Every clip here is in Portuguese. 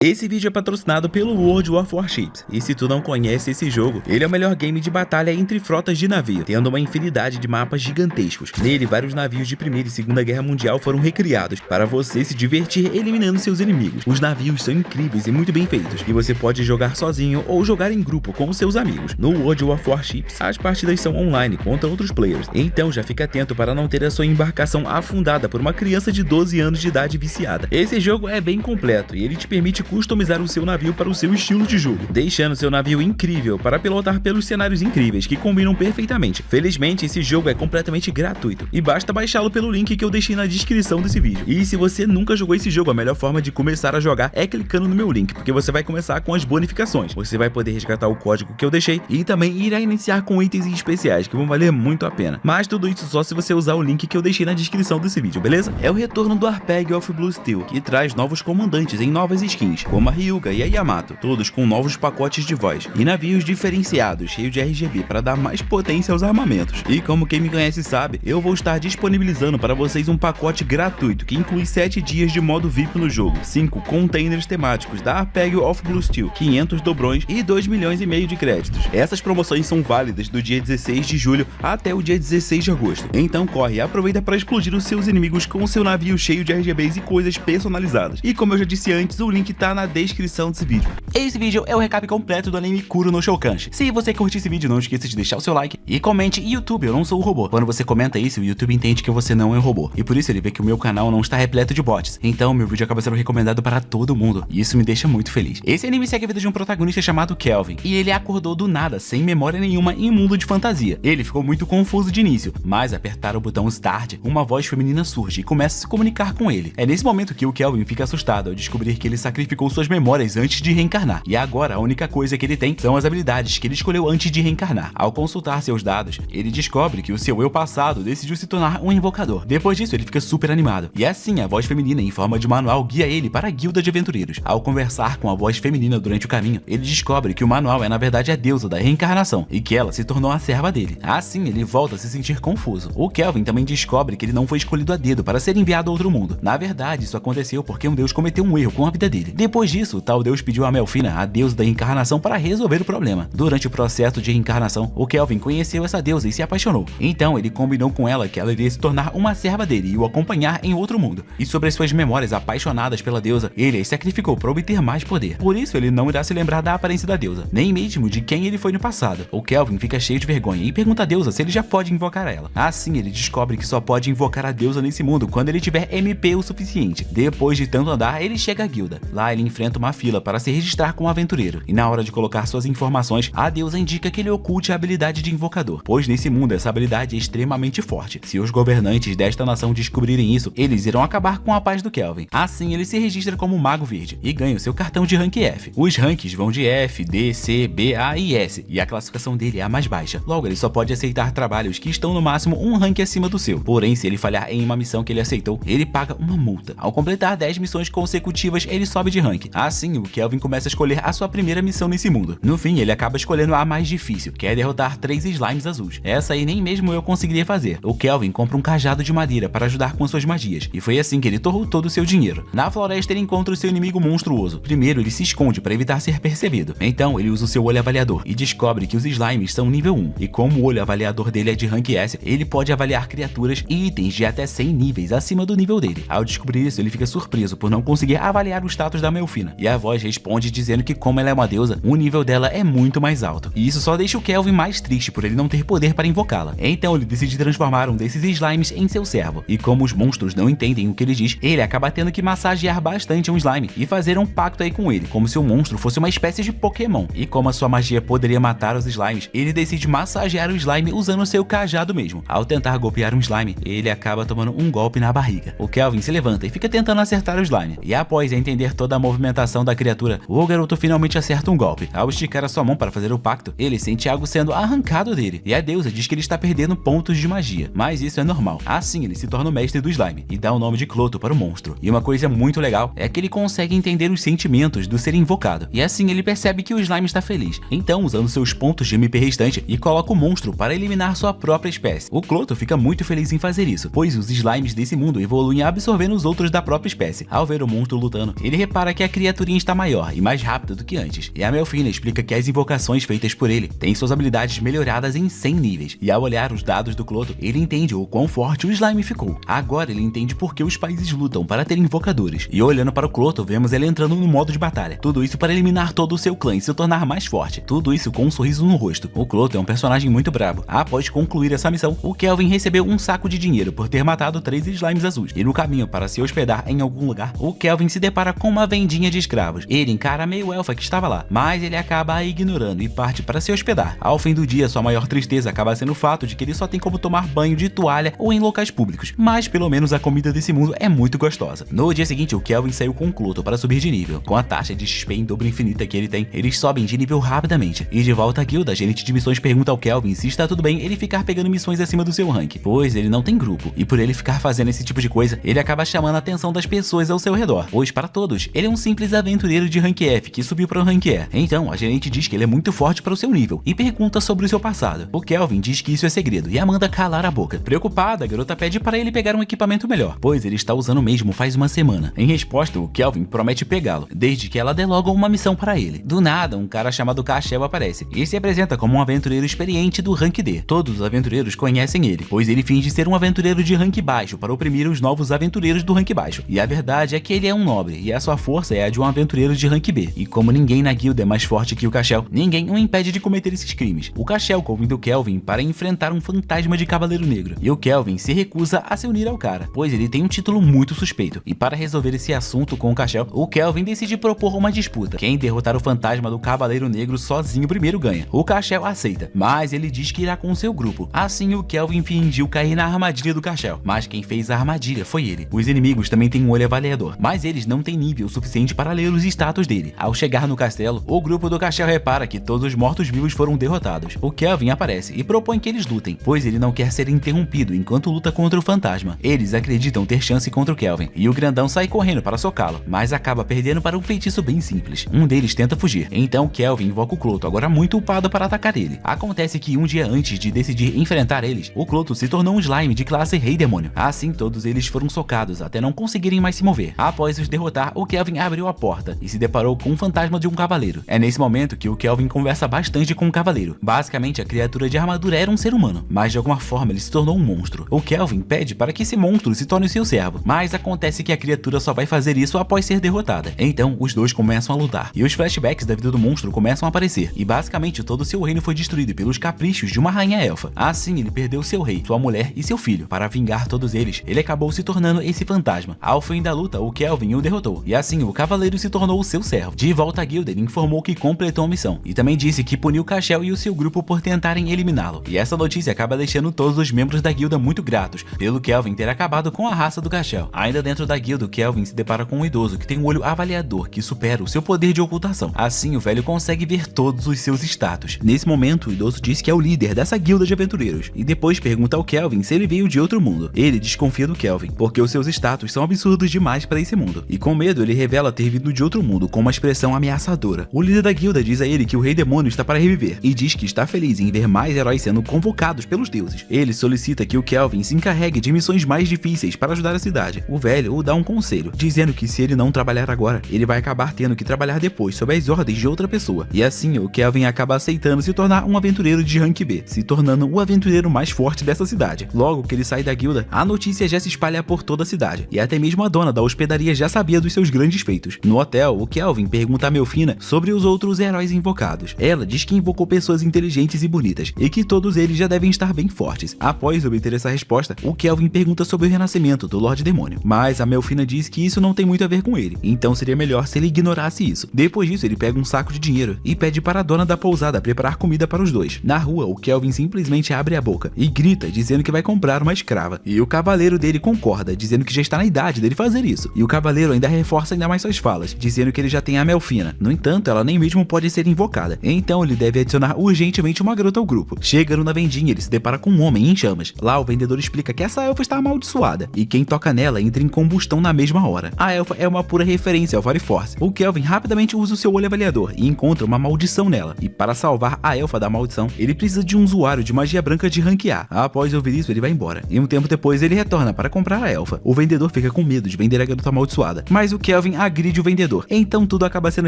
Esse vídeo é patrocinado pelo World of Warships, e se tu não conhece esse jogo, ele é o melhor game de batalha entre frotas de navio, tendo uma infinidade de mapas gigantescos. Nele, vários navios de Primeira e Segunda Guerra Mundial foram recriados, para você se divertir eliminando seus inimigos. Os navios são incríveis e muito bem feitos, e você pode jogar sozinho ou jogar em grupo com seus amigos. No World of Warships, as partidas são online contra outros players, então já fica atento para não ter a sua embarcação afundada por uma criança de 12 anos de idade viciada. Esse jogo é bem completo, e ele te permite customizar o seu navio para o seu estilo de jogo, deixando seu navio incrível para pilotar pelos cenários incríveis que combinam perfeitamente. Felizmente, esse jogo é completamente gratuito e basta baixá-lo pelo link que eu deixei na descrição desse vídeo. E se você nunca jogou esse jogo, a melhor forma de começar a jogar é clicando no meu link, porque você vai começar com as bonificações. Você vai poder resgatar o código que eu deixei e também irá iniciar com itens especiais que vão valer muito a pena. Mas tudo isso só se você usar o link que eu deixei na descrição desse vídeo, beleza? É o retorno do Arpeggio of Blue Steel, que traz novos comandantes em novas skins, como a Hyuga e a Yamato, todos com novos pacotes de voz, e navios diferenciados, cheios de RGB para dar mais potência aos armamentos. E como quem me conhece sabe, eu vou estar disponibilizando para vocês um pacote gratuito que inclui 7 dias de modo VIP no jogo, 5 containers temáticos da Arpeggio of Blue Steel, 500 dobrões e 2,5 milhões de créditos. Essas promoções são válidas do dia 16 de julho até o dia 16 de agosto. Então corre e aproveita para explodir os seus inimigos com o seu navio cheio de RGBs e coisas personalizadas. E como eu já disse antes, o link tá na descrição desse vídeo. Esse vídeo é o recap completo do anime Kuro no Shoukanshi. Se você curtiu esse vídeo, não esqueça de deixar o seu like e comente: YouTube, eu não sou um robô. Quando você comenta isso, o YouTube entende que você não é um robô, e por isso ele vê que o meu canal não está repleto de bots. Então meu vídeo acaba sendo recomendado para todo mundo, e isso me deixa muito feliz. Esse anime segue a vida de um protagonista chamado Kelvin, e ele acordou do nada, sem memória nenhuma, em um mundo de fantasia. Ele ficou muito confuso de início, mas apertar o botão Start, uma voz feminina surge e começa a se comunicar com ele. É nesse momento que o Kelvin fica assustado ao descobrir que ele sacrificou suas memórias antes de reencarnar, e agora a única coisa que ele tem são as habilidades que ele escolheu antes de reencarnar. Ao consultar seus dados, ele descobre que o seu eu passado decidiu se tornar um invocador. Depois disso, ele fica super animado, e assim a voz feminina em forma de manual guia ele para a guilda de aventureiros. Ao conversar com a voz feminina durante o caminho, ele descobre que o manual é na verdade a deusa da reencarnação, e que ela se tornou a serva dele. Assim, ele volta a se sentir confuso. O Kelvin também descobre que ele não foi escolhido a dedo para ser enviado a outro mundo. Na verdade, isso aconteceu porque um deus cometeu um erro com a vida dele. Depois disso, o tal deus pediu a Melfina, a deusa da reencarnação, para resolver o problema. Durante o processo de reencarnação, o Kelvin conheceu essa deusa e se apaixonou. Então, ele combinou com ela que ela iria se tornar uma serva dele e o acompanhar em outro mundo. E sobre as suas memórias apaixonadas pela deusa, ele as sacrificou para obter mais poder. Por isso, ele não irá se lembrar da aparência da deusa, nem mesmo de quem ele foi no passado. O Kelvin fica cheio de vergonha e pergunta à deusa se ele já pode invocar ela. Assim, ele descobre que só pode invocar a deusa nesse mundo quando ele tiver MP o suficiente. Depois de tanto andar, ele chega à guilda. Lá, ele enfrenta uma fila para se registrar como aventureiro, e na hora de colocar suas informações, a deusa indica que ele oculte a habilidade de invocador, pois nesse mundo essa habilidade é extremamente forte. Se os governantes desta nação descobrirem isso, eles irão acabar com a paz do Kelvin. Assim, ele se registra como Mago Verde e ganha o seu cartão de rank F. Os ranks vão de F, D, C, B, A e S, e a classificação dele é a mais baixa. Logo, ele só pode aceitar trabalhos que estão no máximo um rank acima do seu. Porém, se ele falhar em uma missão que ele aceitou, ele paga uma multa. Ao completar 10 missões consecutivas, ele sobe de rank. Assim, o Kelvin começa a escolher a sua primeira missão nesse mundo. No fim, ele acaba escolhendo a mais difícil, que é derrotar 3 slimes azuis. Essa aí nem mesmo eu conseguiria fazer. O Kelvin compra um cajado de madeira para ajudar com suas magias, e foi assim que ele torrou todo o seu dinheiro. Na floresta, ele encontra o seu inimigo monstruoso. Primeiro, ele se esconde para evitar ser percebido. Então, ele usa o seu olho avaliador e descobre que os slimes são nível 1. E como o olho avaliador dele é de rank S, ele pode avaliar criaturas e itens de até 100 níveis acima do nível dele. Ao descobrir isso, ele fica surpreso por não conseguir avaliar o status da Melfina, e a voz responde dizendo que como ela é uma deusa, o nível dela é muito mais alto. E isso só deixa o Kelvin mais triste por ele não ter poder para invocá-la. Então ele decide transformar um desses slimes em seu servo. E como os monstros não entendem o que ele diz, ele acaba tendo que massagear bastante um slime e fazer um pacto aí com ele, como se o monstro fosse uma espécie de Pokémon. E como a sua magia poderia matar os slimes, ele decide massagear o slime usando seu cajado mesmo. Ao tentar golpear um slime, ele acaba tomando um golpe na barriga. O Kelvin se levanta e fica tentando acertar o slime. E após entender toda a movimentação da criatura, o garoto finalmente acerta um golpe. Ao esticar a sua mão para fazer o pacto, ele sente algo sendo arrancado dele, e a deusa diz que ele está perdendo pontos de magia, mas isso é normal. Assim ele se torna o mestre do slime, e dá o nome de Cloto para o monstro. E uma coisa muito legal é que ele consegue entender os sentimentos do ser invocado, e assim ele percebe que o slime está feliz. Então, usando seus pontos de MP restante, e coloca o monstro para eliminar sua própria espécie. O Cloto fica muito feliz em fazer isso, pois os slimes desse mundo evoluem absorvendo os outros da própria espécie. Ao ver o monstro lutando, ele repara que a criaturinha está maior e mais rápida do que antes, e a Melfina explica que as invocações feitas por ele têm suas habilidades melhoradas em 100 níveis, e ao olhar os dados do Cloto, ele entende o quão forte o slime ficou. Agora ele entende por que os países lutam para ter invocadores, e olhando para o Cloto, vemos ele entrando no modo de batalha. Tudo isso para eliminar todo o seu clã e se tornar mais forte. Tudo isso com um sorriso no rosto. O Cloto é um personagem muito brabo. Após concluir essa missão, o Kelvin recebeu um saco de dinheiro por ter matado 3 slimes azuis, e no caminho para se hospedar em algum lugar, o Kelvin se depara com uma vendinha de escravos. Ele encara a meio-elfa que estava lá, mas ele acaba a ignorando e parte para se hospedar. Ao fim do dia, sua maior tristeza acaba sendo o fato de que ele só tem como tomar banho de toalha ou em locais públicos, mas pelo menos a comida desse mundo é muito gostosa. No dia seguinte, o Kelvin saiu com o Cloto para subir de nível. Com a taxa de XP em dobro infinita que ele tem, eles sobem de nível rapidamente. E de volta à guilda, a gerente de missões pergunta ao Kelvin se está tudo bem ele ficar pegando missões acima do seu rank, pois ele não tem grupo, e por ele ficar fazendo esse tipo de coisa, ele acaba chamando a atenção das pessoas ao seu redor, pois para todos, ele é um simples aventureiro de rank F que subiu para o rank E. Então, a gerente diz que ele é muito forte para o seu nível, e pergunta sobre o seu passado. O Kelvin diz que isso é segredo, e a manda calar a boca. Preocupada, a garota pede para ele pegar um equipamento melhor, pois ele está usando o mesmo faz uma semana. Em resposta, o Kelvin promete pegá-lo, desde que ela dê logo uma missão para ele. Do nada, um cara chamado Cashel aparece, e se apresenta como um aventureiro experiente do rank D. Todos os aventureiros conhecem ele, pois ele finge ser um aventureiro de rank baixo para oprimir os novos aventureiros do rank baixo. E a verdade é que ele é um nobre, e a sua força é a de um aventureiro de rank B. E como ninguém na guilda é mais forte que o Cashel, ninguém o impede de cometer esses crimes. O Cashel convida o Kelvin para enfrentar um fantasma de Cavaleiro Negro, e o Kelvin se recusa a se unir ao cara, pois ele tem um título muito suspeito. E para resolver esse assunto com o Cashel, o Kelvin decide propor uma disputa. Quem derrotar o fantasma do Cavaleiro Negro sozinho primeiro ganha. O Cashel aceita, mas ele diz que irá com seu grupo. Assim, o Kelvin fingiu cair na armadilha do Cashel, mas quem fez a armadilha foi ele. Os inimigos também têm um olho avaliador, mas eles não têm nível suficiente para ler os status dele. Ao chegar no castelo, o grupo do Cashel repara que todos os mortos-vivos foram derrotados. O Kelvin aparece e propõe que eles lutem, pois ele não quer ser interrompido enquanto luta contra o fantasma. Eles acreditam ter chance contra o Kelvin, e o grandão sai correndo para socá-lo, mas acaba perdendo para um feitiço bem simples. Um deles tenta fugir, então Kelvin invoca o Cloto, agora muito upado, para atacar ele. Acontece que um dia antes de decidir enfrentar eles, o Cloto se tornou um slime de classe Rei Demônio. Assim, todos eles foram socados até não conseguirem mais se mover. Após os derrotar, o Kelvin abriu a porta e se deparou com um fantasma de um cavaleiro. É nesse momento que o Kelvin conversa bastante com o cavaleiro. Basicamente, a criatura de armadura era um ser humano, mas de alguma forma ele se tornou um monstro. O Kelvin pede para que esse monstro se torne seu servo, mas acontece que a criatura só vai fazer isso após ser derrotada. Então, os dois começam a lutar, e os flashbacks da vida do monstro começam a aparecer, e basicamente todo o seu reino foi destruído pelos caprichos de uma rainha elfa. Assim, ele perdeu seu rei, sua mulher e seu filho. Para vingar todos eles, ele acabou se tornando esse fantasma. Ao fim da luta, o Kelvin o derrotou, e assim o cavaleiro se tornou o seu servo. De volta à guilda, ele informou que completou a missão, e também disse que puniu Cashel e o seu grupo por tentarem eliminá-lo. E essa notícia acaba deixando todos os membros da guilda muito gratos, pelo Kelvin ter acabado com a raça do Cashel. Ainda dentro da guilda, o Kelvin se depara com um idoso que tem um olho avaliador que supera o seu poder de ocultação. Assim, o velho consegue ver todos os seus status. Nesse momento, o idoso diz que é o líder dessa guilda de aventureiros, e depois pergunta ao Kelvin se ele veio de outro mundo. Ele desconfia do Kelvin, porque os seus status são absurdos demais para esse mundo, e com medo ele revela ter vindo de outro mundo com uma expressão ameaçadora. O líder da guilda diz a ele que o Rei Demônio está para reviver, e diz que está feliz em ver mais heróis sendo convocados pelos deuses. Ele solicita que o Kelvin se encarregue de missões mais difíceis para ajudar a cidade. O velho o dá um conselho, dizendo que se ele não trabalhar agora, ele vai acabar tendo que trabalhar depois sob as ordens de outra pessoa. E assim, o Kelvin acaba aceitando se tornar um aventureiro de rank B, se tornando o aventureiro mais forte dessa cidade. Logo que ele sai da guilda, a notícia já se espalha por toda a cidade, e até mesmo a dona da hospedaria já sabia dos seus grandes feitos. No hotel, o Kelvin pergunta a Melfina sobre os outros heróis invocados. Ela diz que invocou pessoas inteligentes e bonitas, e que todos eles já devem estar bem fortes. Após obter essa resposta, o Kelvin pergunta sobre o renascimento do Lorde Demônio, mas a Melfina diz que isso não tem muito a ver com ele, então seria melhor se ele ignorasse isso. Depois disso, ele pega um saco de dinheiro e pede para a dona da pousada preparar comida para os dois. Na rua, o Kelvin simplesmente abre a boca e grita, dizendo que vai comprar uma escrava, e o cavaleiro dele concorda, dizendo que já está na idade dele fazer isso. E o cavaleiro ainda reforça ainda mais suas falas, dizendo que ele já tem a Melfina. No entanto, ela nem mesmo pode ser invocada, então ele deve adicionar urgentemente uma garota ao grupo. Chegando na vendinha, ele se depara com um homem em chamas. Lá, o vendedor explica que essa elfa está amaldiçoada, e quem toca nela entra em combustão na mesma hora. A elfa é uma pura referência ao Fire Force. O Kelvin rapidamente usa o seu olho avaliador e encontra uma maldição nela, e para salvar a elfa da maldição, ele precisa de um usuário de magia branca de rank A. Após ouvir isso, ele vai embora, e um tempo depois ele retorna para comprar a elfa. O vendedor fica com medo de vender a garota amaldiçoada, mas o Kelvin agride o vendedor, então tudo acaba sendo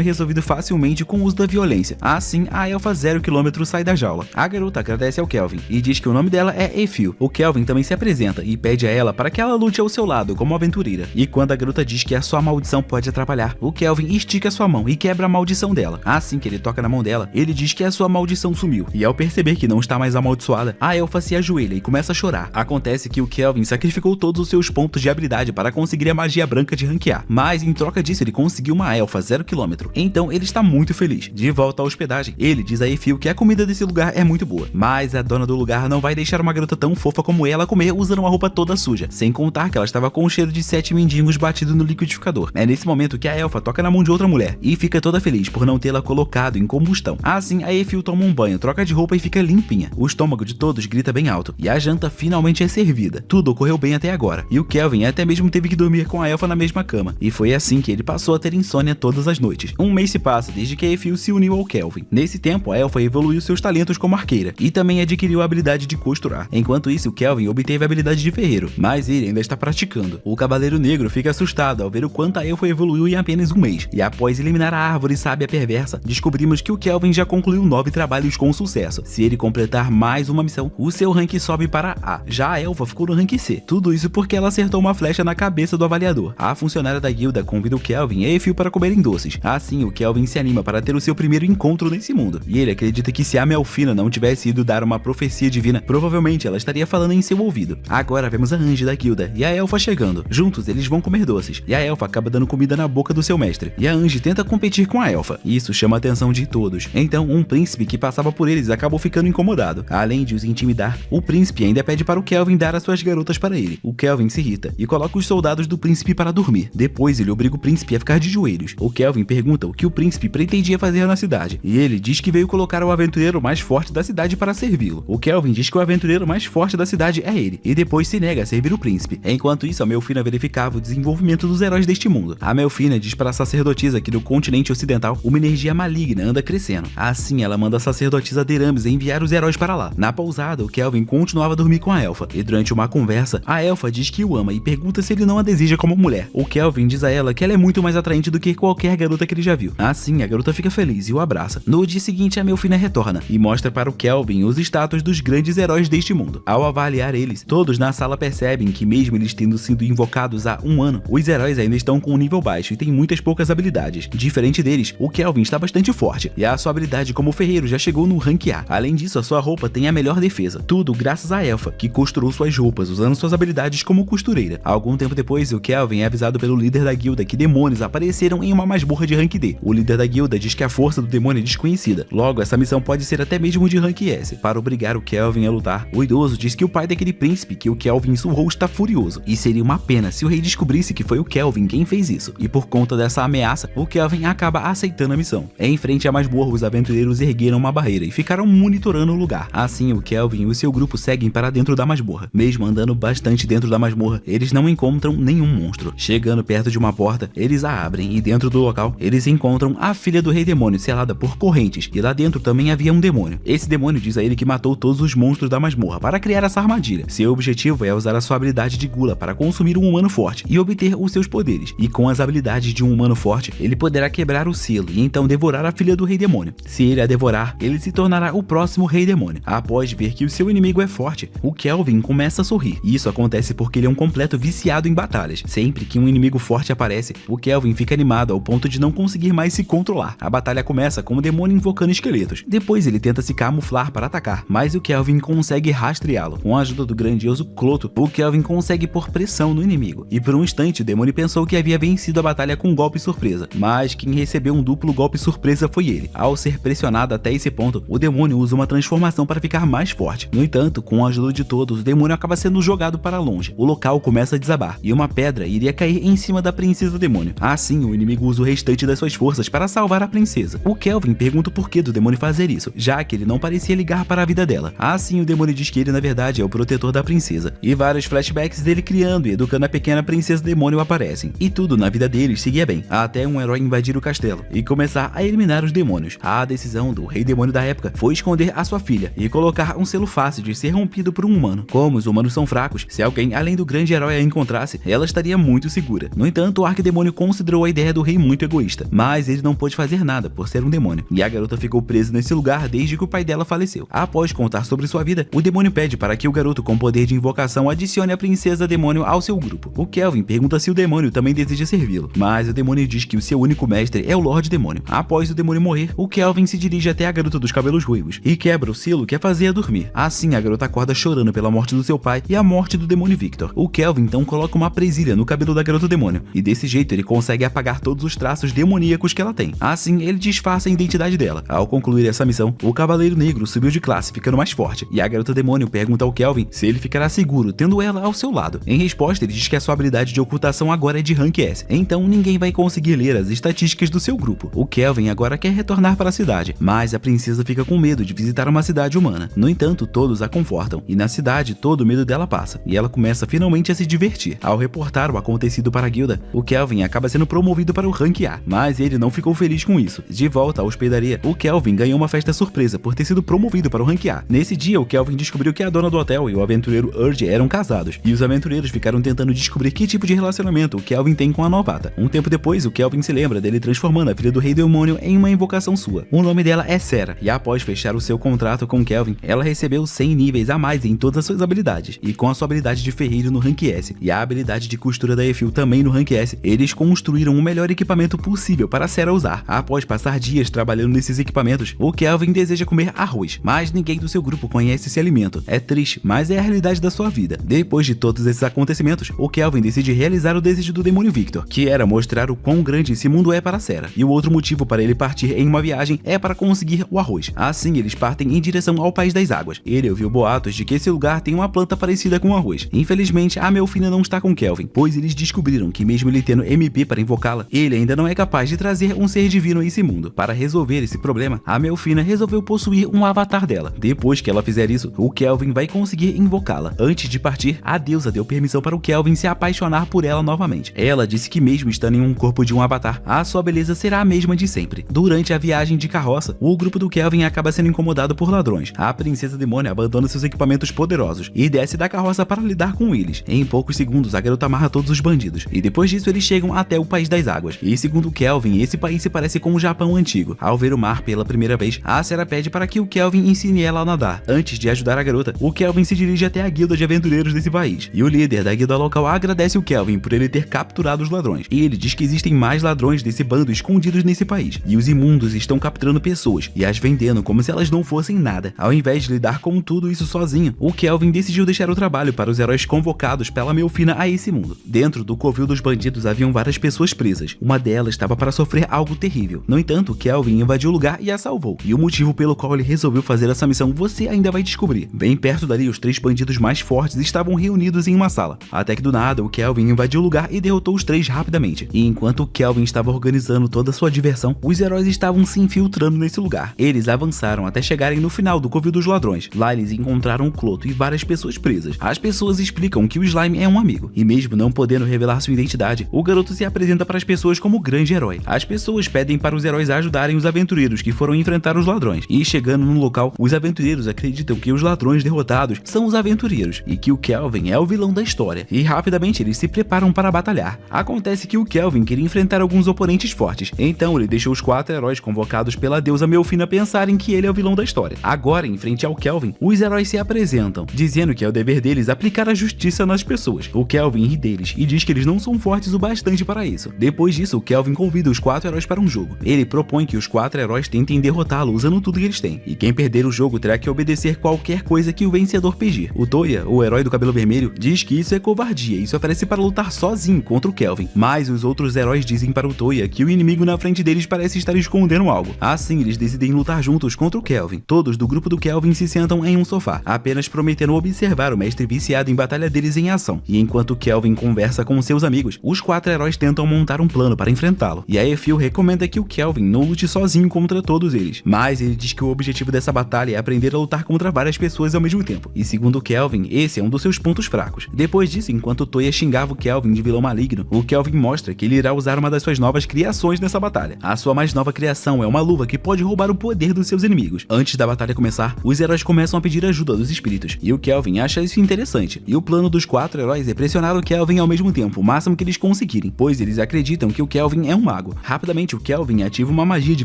resolvido facilmente com o uso da violência. Assim, a elfa 0 km sai da jaula. A garota agradece ao Kelvin e diz que o nome dela é Efil. O Kelvin também se apresenta e pede a ela para que ela lute ao seu lado como aventureira. E quando a garota diz que a sua maldição pode atrapalhar, o Kelvin estica sua mão e quebra a maldição dela. Assim que ele toca na mão dela, ele diz que a sua maldição sumiu. E ao perceber que não está mais amaldiçoada, a elfa se ajoelha e começa a chorar. Acontece que o Kelvin sacrificou todos os seus pontos de habilidade para conseguir a magia branca de rank A, mas em troca disso ele conseguiu uma elfa 0 km. Então ele está muito feliz. De volta à hospedagem, ele diz a Efil que a comida desse lugar é muito boa, mas a dona do lugar não vai deixar uma garota tão fofa como ela comer usando uma roupa toda suja, sem contar que ela estava com o cheiro de 7 mendigos batido no liquidificador. É nesse momento que a elfa toca na mão de outra mulher e fica toda feliz por não tê-la colocado em combustão. Assim, a Efil toma um banho, troca de roupa e fica limpinha. O estômago de todos grita bem alto e a janta finalmente é servida. Tudo ocorreu bem até agora, e o Kelvin até mesmo teve que dormir com a elfa na mesma cama, e foi assim que ele passou a ter insônia todas as noites. Um mês se passa desde que a Efil se uniu ao Kelvin. Nesse tempo, a elfa evoluiu seus talentos como arqueira e também adquiriu a habilidade de costurar. Enquanto isso, o Kelvin obteve a habilidade de ferreiro, mas ele ainda está praticando. O Cavaleiro Negro fica assustado ao ver o quanto a elfa evoluiu em apenas um mês, e após eliminar a árvore sábia perversa, descobrimos que o Kelvin já concluiu 9 trabalhos com sucesso. Se ele completar mais uma missão, o seu rank sobe para A. Já a elfa ficou no rank C. Tudo isso porque ela acertou uma flecha na cabeça do avaliador. A funcionária da guilda convida o Kelvin e a Efil para comerem doces. Assim, o Kelvin se anima para ter o seu primeiro encontro nesse mundo, e ele acredita que se a Melfina não tivesse ido dar uma profecia divina, provavelmente ela estaria falando em seu ouvido. Agora vemos a Angie da guilda e a elfa chegando. Juntos eles vão comer doces, e a elfa acaba dando comida na boca do seu mestre, e a Angie tenta competir com a elfa. Isso chama a atenção de todos. Então, um príncipe que passava por eles acabou ficando incomodado. Além de os intimidar, o príncipe ainda pede para o Kelvin dar as suas garotas para ele. O Kelvin se irrita e coloca os soldados do príncipe para dormir. Depois ele obriga o príncipe a ficar de joelhos. O Kelvin pergunta o que o príncipe pretendia fazer na cidade, e ele diz que veio colocar o aventureiro mais forte da cidade para servi-lo. O Kelvin diz que o aventureiro mais forte da cidade é ele, e depois se nega a servir o príncipe. Enquanto isso, a Melfina verificava o desenvolvimento dos heróis deste mundo. A Melfina diz para a sacerdotisa que no continente ocidental uma energia maligna anda crescendo. Assim, ela manda a sacerdotisa Derames enviar os heróis para lá. Na pousada, o Kelvin continuava a dormir com a elfa, e durante uma conversa, a elfa diz que o ama e pergunta se ele não a deseja como mulher. O Kelvin diz a ela que ela é muito mais atraente do que qualquer garota que ele já viu. Assim, a garota fica feliz e o abraça. No dia seguinte, a Melfina retorna e mostra para o Kelvin os status dos grandes heróis deste mundo. Ao avaliar eles, todos na sala percebem que mesmo eles tendo sido invocados há um ano, os heróis ainda estão com um nível baixo e têm muitas poucas habilidades. Diferente deles, o Kelvin está bastante forte, e a sua habilidade como ferreiro já chegou no rank A. Além disso, a sua roupa tem a melhor defesa. Tudo graças à elfa, que costurou suas roupas usando suas habilidades como costureira. Algum tempo depois, o Kelvin é avisado pelo líder da guilda que demônios apareceram em uma masmorra de rank D. O líder da guilda diz que a força do demônio é desconhecida. Logo, essa missão pode ser até mesmo de rank S. Para obrigar o Kelvin a lutar, o idoso diz que o pai daquele príncipe que o Kelvin surrou está furioso, e seria uma pena se o rei descobrisse que foi o Kelvin quem fez isso. E por conta dessa ameaça, o Kelvin acaba aceitando a missão. Em frente à masmorra, os aventureiros ergueram uma barreira e ficaram monitorando o lugar. Assim, o Kelvin e o seu grupo seguem para dentro da masmorra. Mesmo andando bastante dentro da masmorra, eles não encontram nenhum monstro. Chegando perto de uma porta, eles a abrem, e dentro do local, eles encontram a filha do rei demônio selada por correntes, e lá dentro também havia um demônio. Esse demônio diz a ele que matou todos os monstros da masmorra para criar essa armadilha. Seu objetivo é usar a sua habilidade de gula para consumir um humano forte e obter os seus poderes. E com as habilidades de um humano forte, ele poderá quebrar o selo e então devorar a filha do rei demônio. Se ele a devorar, ele se tornará o próximo rei demônio. Após ver que o seu inimigo é forte, o Kelvin começa a sorrir. E isso acontece porque ele é um completo viciado em batalhas. Sempre que um inimigo forte aparece, o Kelvin fica animado ao ponto de não conseguir mais se controlar. A batalha começa com o demônio invocando esqueletos. Depois ele tenta se camuflar para atacar, mas o Kelvin consegue rastreá-lo. Com a ajuda do grandioso Cloto, o Kelvin consegue pôr pressão no inimigo. E por um instante o demônio pensou que havia vencido a batalha com um golpe surpresa, mas quem recebeu um duplo golpe surpresa foi ele. Ao ser pressionado até esse ponto, o demônio usa uma transformação para ficar mais forte. No entanto, com a ajuda de todos, o demônio acaba sendo jogado para longe. O local começa a desabar, e uma pedra iria cair em cima da princesa demônio. Assim, o inimigo usa o restante das suas forças para salvar a princesa. O Kelvin pergunta o porquê do demônio fazer isso, já que ele não parecia ligar para a vida dela. Assim, o demônio diz que ele na verdade é o protetor da princesa, e vários flashbacks dele criando e educando a pequena princesa demônio aparecem, e tudo na vida deles seguia bem, até um herói invadir o castelo e começar a eliminar os demônios. A decisão do rei demônio da época foi esconder a sua filha e colocar um selo fácil de ser rompido por um humano. Como os humanos são fracos, se alguém além do grande herói a encontrasse, ela estaria muito segura. No entanto, o arquidemônio considerou a ideia do rei muito egoísta, mas ele não pôde fazer nada por ser um demônio, e a garota ficou presa nesse lugar desde que o pai dela faleceu. Após contar sobre sua vida, o demônio pede para que o garoto com poder de invocação adicione a princesa demônio ao seu grupo. O Kelvin pergunta se o demônio também deseja servi-lo, mas o demônio diz que o seu único mestre é o Lorde Demônio. Após o demônio morrer, o Kelvin se dirige até a garota dos cabelos ruivos e quebra o selo que a fazia dormir. Assim, a garota acorda chorando pela morte do seu pai e a morte do demônio Victor. O Kelvin então coloca uma presilha no cabelo da garota demônio, e desse jeito ele consegue apagar todos os traços demoníacos que ela tem. Assim, ele disfarça a identidade dela. Ao concluir essa missão, o Cavaleiro Negro subiu de classe, ficando mais forte, e a garota demônio pergunta ao Kelvin se ele ficará seguro tendo ela ao seu lado. Em resposta, ele diz que a sua habilidade de ocultação agora é de rank S, então ninguém vai conseguir ler as estatísticas do seu grupo. O Kelvin agora quer retornar para a cidade, mas a princesa fica com medo de visitar uma cidade humana. No entanto, todos a confortam, e na cidade todo o medo dela passa, e ela começa finalmente a se divertir. Ao reportar o acontecido para a guilda, o Kelvin acaba sendo promovido para o rank A, mas ele não ficou feliz com isso. De volta à hospedaria, o Kelvin ganhou uma festa surpresa por ter sido promovido para o rank A. Nesse dia, o Kelvin descobriu que a dona do hotel e o aventureiro Urge eram casados, e os aventureiros ficaram tentando descobrir que tipo de relacionamento o Kelvin tem com a novata. Um tempo depois, o Kelvin se lembra dele transformando a filha do rei demônio em uma invocação sua. O nome dela é Sera, e após fechar o seu contrato com Kelvin, ela recebeu 100 níveis a mais em todas as suas habilidades, e com a sua habilidade de ferreiro no rank S e a habilidade de costura da Efil também no rank S, eles construíram o melhor equipamento possível para Sera usar. Após passar dias trabalhando nesses equipamentos, o Kelvin deseja comer arroz, mas ninguém do seu grupo conhece esse alimento. É triste, mas é a realidade da sua vida. Depois de todos esses acontecimentos, o Kelvin decide realizar o desejo do demônio Victor, que era mostrar o quão grande esse mundo é para Sera, e o outro motivo para ele partir em uma viagem é para conseguir o arroz. Assim, eles partem em direção ao País das Águas. Ele ouviu boatos de que esse lugar tem uma planta parecida com o arroz. Infelizmente, a Melfina não está com Kelvin, pois eles descobriram que mesmo ele tendo MP para invocá-la, ele ainda não é capaz de trazer um ser divino a esse mundo. Para resolver esse problema, a Melfina resolveu possuir um avatar dela. Depois que ela fizer isso, o Kelvin vai conseguir invocá-la. Antes de partir, a deusa deu permissão para o Kelvin se apaixonar por ela novamente. Ela disse que mesmo estando em um corpo de um avatar, a sua beleza será a mesma de sempre. Durante a viagem de carroça, o grupo do Kelvin acaba sendo incomodado por ladrões. A princesa demônio abandona seus equipamentos poderosos e desce da carroça para lidar com eles. Em poucos segundos, a garota amarra todos os bandidos, e depois disso eles chegam até o País das Águas. E segundo Kelvin, esse país se parece com o Japão antigo. Ao ver o mar pela primeira vez, a Sera pede para que o Kelvin ensine ela a nadar. Antes de ajudar a garota, o Kelvin se dirige até a guilda de aventureiros desse país, e o líder da guilda local agradece o Kelvin por ele ter capturado os ladrões. E ele diz que existem mais ladrões desse bando escondidos nesse país, e os imundos estão capturando pessoas e as vendendo como se elas não fossem nada. Ao invés de lidar com tudo isso sozinho, o Kelvin decidiu deixar o trabalho para os heróis convocados pela Melfina a esse mundo. Dentro do covil dos bandidos haviam várias pessoas presas. Uma delas estava para sofrer algo terrível. No entanto, Kelvin invadiu o lugar e a salvou. E o motivo pelo qual ele resolveu fazer essa missão você ainda vai descobrir. Bem perto dali, os 3 bandidos mais fortes estavam reunidos em uma sala. Até que do nada, o Kelvin invadiu o lugar e derrotou os 3 rapidamente. E enquanto o Kelvin estava organizando toda a sua diversão, os heróis estavam se infiltrando nesse lugar. Eles avançaram até chegarem no final do covil dos ladrões. Lá eles encontraram o Cloto e várias pessoas presas. As pessoas explicam que o Slime é um amigo, e mesmo não podendo revelar sua identidade, o garoto se apresenta para as pessoas como o grande herói. As pessoas pedem para os heróis ajudarem os aventureiros que foram enfrentar os ladrões, e chegando no local, os aventureiros acreditam que os ladrões derrotados são os aventureiros, e que o Kelvin é o vilão da história, e rapidamente eles se preparam para batalhar. Acontece que o Kelvin queria enfrentar alguns oponentes fortes, então ele deixou os 4 heróis convocados pela deusa Melfina pensarem que ele é o vilão da história. Agora, em frente ao Kelvin, os heróis se apresentam, dizendo que é o dever deles aplicar a justiça nas pessoas. O Kelvin ri deles e diz que eles não são fortes o bastante para isso. Depois disso, o Kelvin convida os 4 heróis para um jogo. Ele propõe que os 4 heróis tentem derrotá-lo usando tudo que eles têm, e quem perder o jogo terá que obedecer qualquer coisa que o vencedor pedir. O Toya, o herói do cabelo vermelho, diz que isso é covardia e se oferece para lutar sozinho contra o Kelvin, mas os outros heróis dizem para o Toya que o inimigo na frente deles parece estar escondendo algo. Assim, eles decidem lutar juntos contra o Kelvin. Todos do grupo do Kelvin se sentam em um sofá, apenas prometendo observar o mestre viciado em batalha deles em ação. E enquanto Kelvin conversa com seus amigos, os 4 heróis tentam montar um plano para enfrentar enfrentá-lo. E a Efil recomenda que o Kelvin não lute sozinho contra todos eles, mas ele diz que o objetivo dessa batalha é aprender a lutar contra várias pessoas ao mesmo tempo. E segundo o Kelvin, esse é um dos seus pontos fracos. Depois disso, enquanto Toya xingava o Kelvin de vilão maligno, o Kelvin mostra que ele irá usar uma das suas novas criações nessa batalha. A sua mais nova criação é uma luva que pode roubar o poder dos seus inimigos. Antes da batalha começar, os heróis começam a pedir ajuda dos espíritos, e o Kelvin acha isso interessante. E o plano dos 4 heróis é pressionar o Kelvin ao mesmo tempo, o máximo que eles conseguirem, pois eles acreditam que o Kelvin é um mago. Rapidamente, o Kelvin ativa uma magia de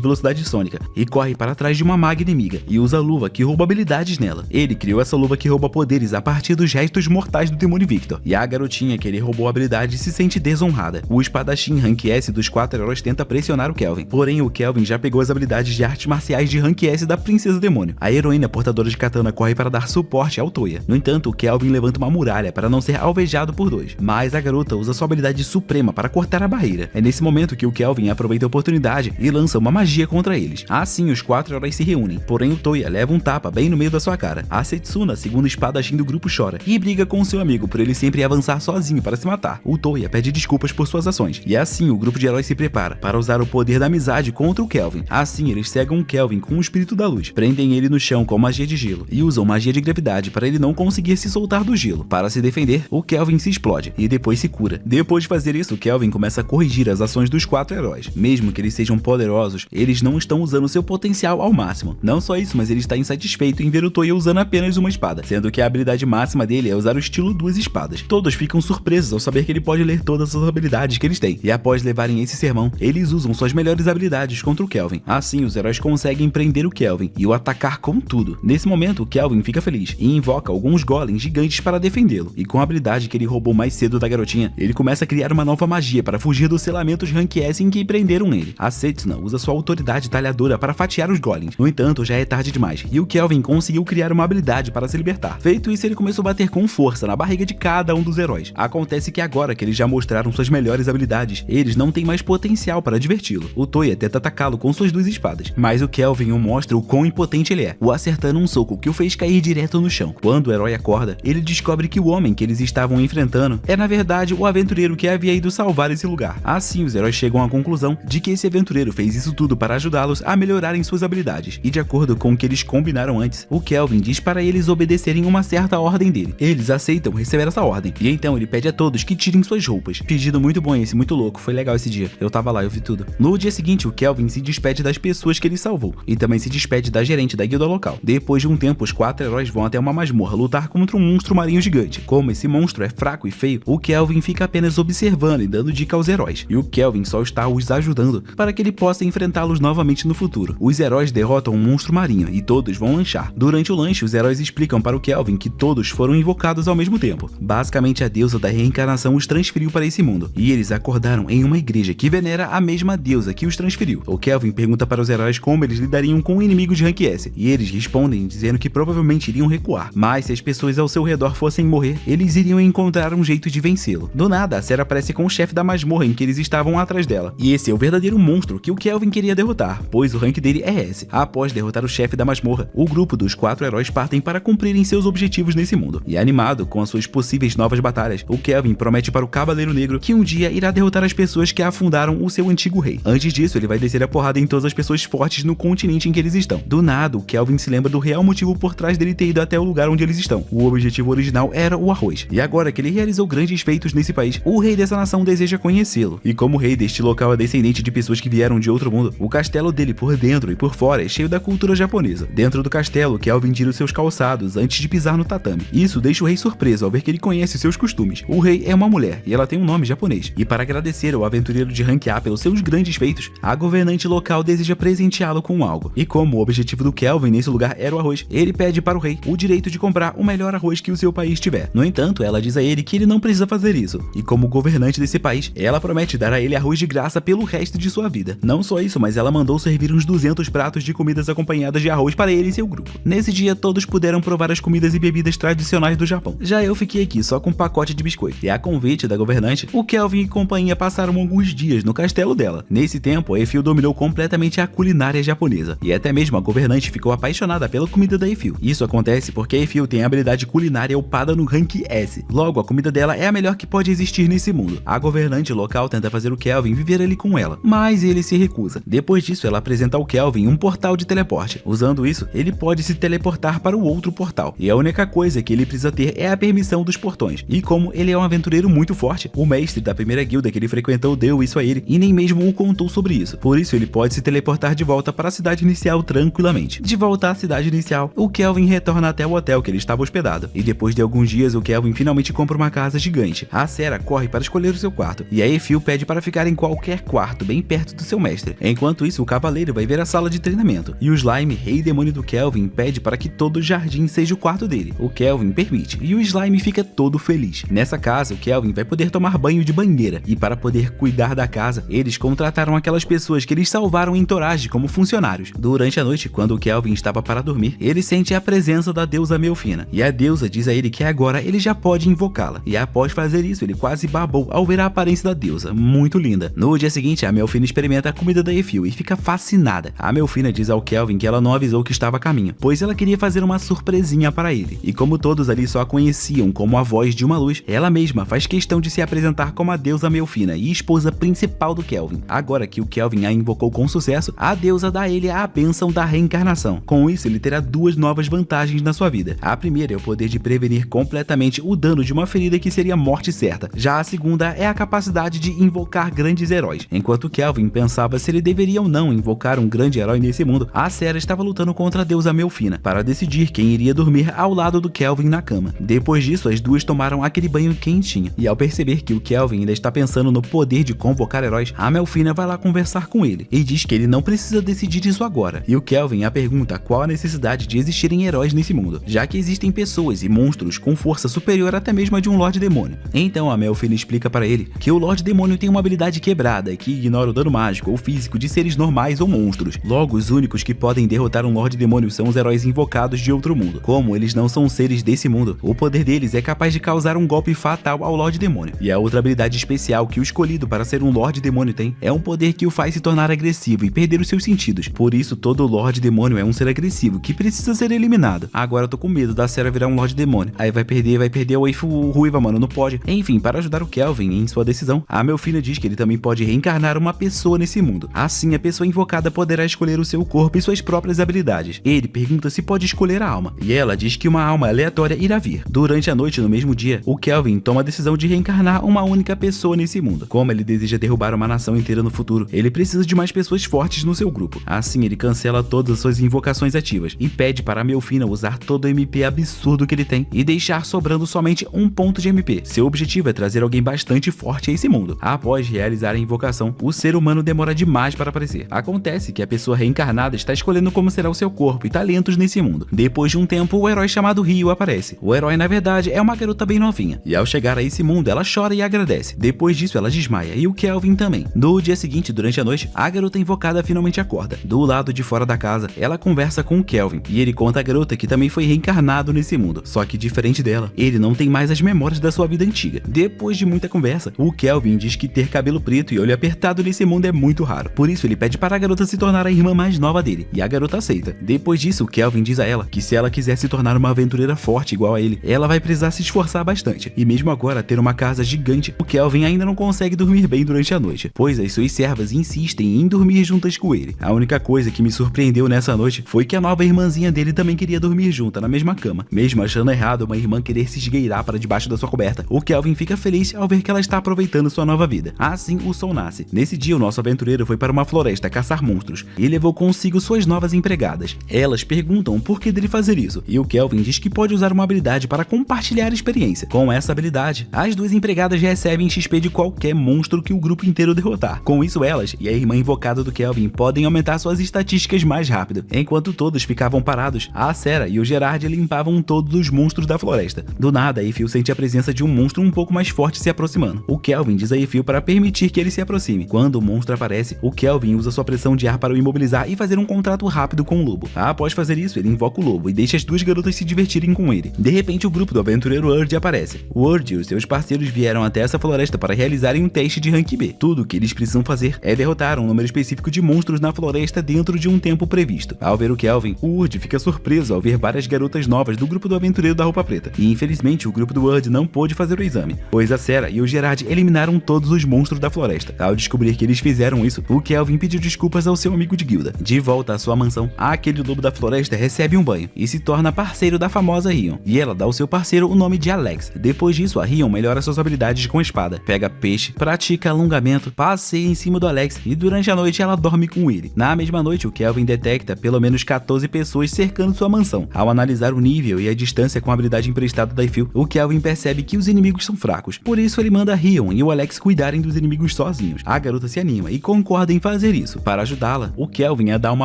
velocidade sônica e corre para trás de uma maga inimiga e usa a luva que rouba habilidades nela. Ele criou essa luva que rouba poderes a partir dos restos mortais do demônio Victor, e a garotinha que ele roubou a habilidade se sente desonrada. O espadachim Rank S dos 4 heróis tenta pressionar o Kelvin, porém o Kelvin já pegou as habilidades de artes marciais de Rank S da Princesa Demônio. A heroína portadora de katana corre para dar suporte ao Toya. No entanto, o Kelvin levanta uma muralha para não ser alvejado por dois, mas a garota usa sua habilidade suprema para cortar a barreira. É nesse momento que o Kelvin aproveita a oportunidade e lança uma magia contra eles. Assim, os 4 heróis se reúnem, porém o Toya leva um tapa bem no meio da sua cara. A Setsuna, segundo espadachim do grupo, chora e briga com seu amigo por ele sempre avançar sozinho para se matar. O Toya pede desculpas por suas ações, e assim o grupo de heróis se prepara para usar o poder da amizade contra o Kelvin. Assim, eles cegam o Kelvin com o espírito da luz, prendem ele no chão com magia de gelo e usam magia de gravidade para ele não conseguir se soltar do gelo. Para se defender, o Kelvin se explode e depois se cura. Depois de fazer isso, o Kelvin começa a corrigir as ações dos 4 heróis. Mesmo que eles sejam poderosos, eles não estão usando seu potencial ao máximo. Não só isso, mas ele está insatisfeito em ver o Toya usando apenas uma espada, sendo que a habilidade máxima dele é usar o estilo 2 espadas. Todos ficam surpresos ao saber que ele pode ler todas as habilidades que eles têm, e após levarem esse sermão, eles usam suas melhores habilidades contra o Kelvin. Assim, os heróis conseguem prender o Kelvin e o atacar com tudo. Nesse momento, o Kelvin fica feliz e invoca alguns golems gigantes para defendê-lo, e com a habilidade que ele roubou mais cedo da garotinha, ele começa a criar uma nova magia para fugir dos selamentos Rank S em que prenderam ele. A Setsuna usa sua autoridade talhadora para fatiar os golems. No entanto, já é tarde demais, e o Kelvin conseguiu criar uma habilidade para se libertar. Feito isso, ele começou a bater com força na barriga de cada um dos heróis. Acontece que agora que eles já mostraram suas melhores habilidades, eles não têm mais potencial para diverti-lo. O Toya tenta atacá-lo com suas 2 espadas, mas o Kelvin o mostra o quão impotente ele é, o acertando um soco que o fez cair direto no chão. Quando o herói acorda, ele descobre que o homem que eles estavam enfrentando é na verdade o aventureiro que havia ido salvar esse lugar. Assim, os heróis chegam à conclusão de que esse aventureiro fez isso tudo para ajudá-los a melhorarem suas habilidades, e de acordo com o que eles combinaram antes, o Kelvin diz para eles obedecerem uma certa ordem dele. Eles aceitam receber essa ordem, e então ele pede a todos que tirem suas roupas. Pedido muito bom esse, muito louco, foi legal esse dia, eu tava lá, eu vi tudo. No dia seguinte, o Kelvin se despede das pessoas que ele salvou, e também se despede da gerente da guilda local. Depois de um tempo, os 4 heróis vão até uma masmorra lutar contra um monstro marinho gigante. Como esse monstro é fraco e feio, o Kelvin fica apenas observando e dando dica aos heróis, e o Kelvin só está os ajudando para que ele possa enfrentá-los novamente no futuro. Os heróis derrotam um monstro marinho e todos vão lanchar. Durante o lanche, os heróis explicam para o Kelvin que todos foram invocados ao mesmo tempo. Basicamente, a deusa da reencarnação os transferiu para esse mundo, e eles acordaram em uma igreja que venera a mesma deusa que os transferiu. O Kelvin pergunta para os heróis como eles lidariam com inimigos de Rank S, e eles respondem dizendo que provavelmente iriam recuar, mas se as pessoas ao seu redor fossem morrer, eles iriam encontrar um jeito de vencê-lo. Do nada, a Sarah aparece com o chefe da masmorra em que eles estavam atrás dela, e esse é o verdadeiro monstro que o Kelvin queria derrotar, pois o rank dele é S. Após derrotar o chefe da masmorra, o grupo dos 4 heróis partem para cumprirem seus objetivos nesse mundo, e animado com as suas possíveis novas batalhas, o Kelvin promete para o Cavaleiro Negro que um dia irá derrotar as pessoas que afundaram o seu antigo rei. Antes disso, ele vai descer a porrada em todas as pessoas fortes no continente em que eles estão. Do nada, o Kelvin se lembra do real motivo por trás dele ter ido até o lugar onde eles estão. O objetivo original era o arroz, e agora que ele realizou grandes feitos nesse país, o rei dessa nação deseja conhecê-lo, e como o rei deste local é descendente de pessoas que vieram de outro mundo, o castelo dele por dentro e por fora é cheio da cultura japonesa. Dentro do castelo, Kelvin tira os seus calçados antes de pisar no tatame. Isso deixa o rei surpreso ao ver que ele conhece seus costumes. O rei é uma mulher, e ela tem um nome japonês, e para agradecer ao aventureiro de rank A pelos seus grandes feitos, a governante local deseja presenteá-lo com algo. E como o objetivo do Kelvin nesse lugar era o arroz, ele pede para o rei o direito de comprar o melhor arroz que o seu país tiver. No entanto, ela diz a ele que ele não precisa fazer isso, e como governante desse país, ela promete dar a ele arroz de graça pelo resto de sua vida. Não só isso, mas ela mandou servir uns 200 pratos de comidas acompanhadas de arroz para ele e seu grupo. Nesse dia, todos puderam provar as comidas e bebidas tradicionais do Japão. Já eu fiquei aqui só com um pacote de biscoito. E a convite da governante, o Kelvin e companhia passaram alguns dias no castelo dela. Nesse tempo, a Efil dominou completamente a culinária japonesa, e até mesmo a governante ficou apaixonada pela comida da Efil. Isso acontece porque a Efil tem a habilidade culinária upada no rank S. Logo, a comida dela é a melhor que pode existir nesse mundo. A governante local tenta fazer o Kelvin viver ali com ela, mas ele se recusa. Depois disso, ela apresenta ao Kelvin um portal de teleporte. Usando isso, ele pode se teleportar para o outro portal, e a única coisa que ele precisa ter é a permissão dos portões. E como ele é um aventureiro muito forte, o mestre da primeira guilda que ele frequentou deu isso a ele e nem mesmo o contou sobre isso. Por isso, ele pode se teleportar de volta para a cidade inicial tranquilamente. De volta à cidade inicial, o Kelvin retorna até o hotel que ele estava hospedado, e depois de alguns dias, o Kelvin finalmente compra uma casa gigante. A Sarah corre para escolher o seu quarto, e a Efil pede para ficar em qualquer quarto bem perto do seu mestre. Enquanto isso, o cavaleiro vai ver a sala de treinamento, e o Slime, rei demônio do Kelvin, pede para que todo o jardim seja o quarto dele. O Kelvin permite, e o Slime fica todo feliz. Nessa casa, o Kelvin vai poder tomar banho de banheira, e para poder cuidar da casa, eles contrataram aquelas pessoas que eles salvaram em Torage como funcionários. Durante a noite, quando o Kelvin estava para dormir, ele sente a presença da deusa Melfina, e a deusa diz a ele que agora ele já pode invocá-la, e após fazer isso, ele quase babou ao ver a aparência da deusa, muito linda. No dia seguinte, a Melfina experimenta a comida da Efil e fica fascinada. A Melfina diz ao Kelvin que ela não avisou que estava a caminho, pois ela queria fazer uma surpresinha para ele, e como todos ali só a conheciam como a voz de uma luz, ela mesma faz questão de se apresentar como a deusa Melfina e esposa principal do Kelvin. Agora que o Kelvin a invocou com sucesso, a deusa dá a ele a bênção da reencarnação. Com isso, ele terá duas novas vantagens na sua vida. A primeira é o poder de prevenir completamente o dano de uma ferida que seria morte certa. Já a segunda é a capacidade de invocar grandes heróis. Enquanto Kelvin pensava se ele deveria ou não invocar um grande herói nesse mundo, a Sarah estava lutando contra a deusa Melfina para decidir quem iria dormir ao lado do Kelvin na cama. Depois disso, as duas tomaram aquele banho quentinho, e ao perceber que o Kelvin ainda está pensando no poder de convocar heróis, a Melfina vai lá conversar com ele e diz que ele não precisa decidir isso agora. E o Kelvin a pergunta qual a necessidade de existirem heróis nesse mundo, já que existem pessoas e monstros com força superior até mesmo a de um Lorde Demônio. Então a Melfina explica para ele que o Lorde Demônio tem uma habilidade quebrada que ignora o dano mágico ou físico de seres normais ou monstros. Logo, os únicos que podem derrotar um Lorde Demônio são os heróis invocados de outro mundo. Como eles não são seres desse mundo, o poder deles é capaz de causar um golpe fatal ao Lorde Demônio. E a outra habilidade especial que o escolhido para ser um Lorde Demônio tem é um poder que o faz se tornar agressivo e perder os seus sentidos. Por isso, todo Lorde Demônio é um ser agressivo que precisa ser eliminado. Agora eu tô com medo da Sarah virar um Lorde Demônio. Aí vai perder a waifu ruiva, mano, não pode. Enfim, para ajudar o Kelvin em sua decisão, a Melfina diz que ele também pode reencarnar uma pessoa nesse mundo. Assim, a pessoa invocada poderá escolher o seu corpo e suas próprias habilidades. Ele pergunta se pode escolher a alma, e ela diz que uma alma aleatória irá vir. Durante a noite, no mesmo dia, o Kelvin toma a decisão de reencarnar uma única pessoa nesse mundo. Como ele deseja derrubar uma nação inteira no futuro, ele precisa de mais pessoas fortes no seu grupo. Assim, ele cancela todas as suas invocações ativas e pede para a Melfina usar todo o MP absurdo que ele tem e deixar sobrando somente um ponto de MP. Seu objetivo é trazer alguém bastante forte a esse mundo. Após realizar a invocação, o ser humano demora demais para aparecer. Acontece que a pessoa reencarnada está escolhendo como será o seu corpo e talentos nesse mundo. Depois de um tempo, o herói chamado Rio aparece. O herói, na verdade, é uma garota bem novinha, e ao chegar a esse mundo, ela chora e agradece. Depois disso, ela desmaia, e o Kelvin também. No dia seguinte, durante a noite, a garota invocada finalmente acorda. Do lado de fora da casa, ela conversa com o Kelvin, e ele conta à garota que também foi reencarnado nesse mundo, só que diferente dela, ele não tem mais as memórias da sua vida antiga. Depois de muita conversa, o Kelvin diz que ter cabelo preto e olho apertado nesse mundo é muito raro. Por isso, ele pede para a garota se tornar a irmã mais nova dele, e a garota aceita. Depois disso, o Kelvin diz a ela que se ela quiser se tornar uma aventureira forte igual a ele, ela vai precisar se esforçar bastante. E mesmo agora ter uma casa gigante, o Kelvin ainda não consegue dormir bem durante a noite, pois as suas servas insistem em dormir juntas com ele. A única coisa que me surpreendeu nessa noite foi que a nova irmãzinha dele também queria dormir junta na mesma cama. Mesmo achando errado uma irmã querer se esgueirar para debaixo da sua coberta, o Kelvin fica feliz ao ver que ela está aproveitando sua nova vida. Assim, o sol nasce. Nesse dia, o nosso aventureiro foi para uma floresta caçar monstros e levou consigo suas novas empregadas. Elas perguntam por que dele fazer isso, e o Kelvin diz que pode usar uma habilidade para compartilhar experiência. Com essa habilidade, as duas empregadas recebem XP de qualquer monstro que o grupo inteiro derrotar. Com isso, elas e a irmã invocada do Kelvin podem aumentar suas estatísticas mais rápido. Enquanto todos ficavam parados, a Sarah e o Gerard limpavam todos os monstros da floresta. Do nada, a Efil sente a presença de um monstro um pouco mais forte se aproximando. O Kelvin diz a Efil para permitir que ele se aproxime. Quando o monstro aparece, o Kelvin usa sua pressão de ar para o imobilizar e fazer um contrato rápido com o lobo. Após fazer isso, ele invoca o lobo e deixa as duas garotas se divertirem com ele. De repente, o grupo do aventureiro Urd aparece. O Urd e os seus parceiros vieram até essa floresta para realizarem um teste de rank B. Tudo o que eles precisam fazer é derrotar um número específico de monstros na floresta dentro de um tempo previsto. Ao ver o Kelvin, o Urd fica surpreso ao ver várias garotas novas do grupo do aventureiro da roupa preta. E infelizmente, o grupo do Urd não pôde fazer o exame, pois a Sarah e o Gerard eliminaram todos os monstros dentro da floresta. Ao descobrir que eles fizeram isso, o Kelvin pediu desculpas ao seu amigo de guilda. De volta à sua mansão, aquele lobo da floresta recebe um banho e se torna parceiro da famosa Rion, e ela dá ao seu parceiro o nome de Alex. Depois disso, a Rion melhora suas habilidades com a espada, pega peixe, pratica alongamento, passeia em cima do Alex e durante a noite ela dorme com ele. Na mesma noite, o Kelvin detecta pelo menos 14 pessoas cercando sua mansão. Ao analisar o nível e a distância com a habilidade emprestada da Eiffel, o Kelvin percebe que os inimigos são fracos. Por isso, ele manda a Rion e o Alex cuidarem dos inimigos sozinhos. A garota se anima e concorda em fazer isso. Para ajudá-la, o Kelvin a dá uma